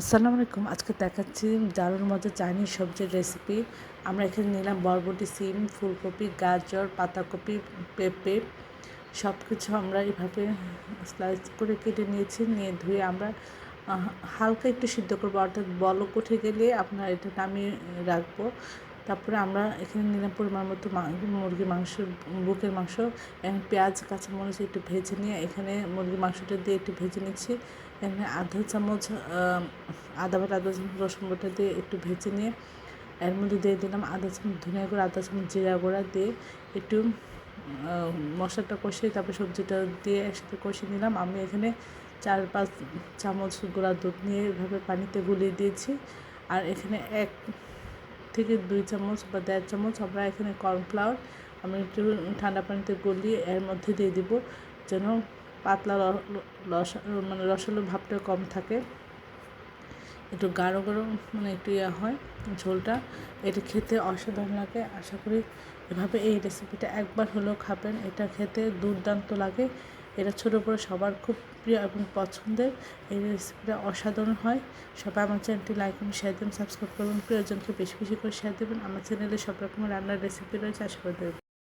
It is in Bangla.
আসসালামু আলাইকুম। আজকে দেখাচ্ছি দারুণ মজার চাইনিজ সবজির রেসিপি। আমরা এখানে নিলাম বরবটি, সিম, ফুলকপি, গাজর, পাতাকপি, পেঁপে সব কিছু আমরা এভাবে স্লাইস করে কেটে নিয়েছি। নিয়ে ধুয়ে আমরা হালকা একটু সিদ্ধ করবো, অর্থাৎ বলক উঠে গেলে আপনার এটা নামিয়ে রাখবো। তারপরে আমরা এখানে নিলাম পরিমাণ মতো মুরগির মাংস, বুকের মাংস। এখানে পেঁয়াজ, কাঁচামরিচ একটু ভেজে নিয়ে এখানে মুরগির মাংসটা দিয়ে একটু ভেজে নিচ্ছি। এখানে আধা চামচ আদা বাটা, আধা চামচ রসুন বাটা দিয়ে একটু ভেজে নিয়ে এর মধ্যে দিয়ে দিলাম আধা চামচ ধনিয়া গুঁড়া, আধা চামচ জিরা গুঁড়া দিয়ে একটু মশলাটা কষিয়ে তারপরে সবজিটা দিয়ে একসাথে কষিয়ে নিলাম। আমি এখানে 4-5 চামচ গুঁড়া দুধ নিয়ে এভাবে পানিতে গুলিয়ে দিয়েছি। আর এখানে 1 থেকে 2 চামচ বা 1.5 চামচ আমরা এখানে কর্নফ্লাওয়ার আমি একটু ঠান্ডা পানিতে গলিয়ে এর মধ্যে দিয়ে দিব, যেন পাতলা রসালো ভাবটা কম থাকে, একটু গাঢ় গাঢ় একটু হয় ঝোলটা। এটা খেতে অসাধারণ লাগে। আশা করি এভাবে এই রেসিপিটা একবার হলেও খাবেন। এটা খেতে দুর্দান্ত লাগে। এটা ছোটো বড়ো সবার খুব প্রিয় এবং পছন্দের। এই রেসিপিটা অসাধারণ হয়। সবাই আমার চ্যানেলটি লাইক এবং শেয়ার দেবেন, সাবস্ক্রাইব করবেন, প্রিয়জনকে বেশি বেশি করে শেয়ার দেবেন। আমার চ্যানেলে সব রকমের রান্নার রেসিপি রয়েছে, আশা করে দেবেন।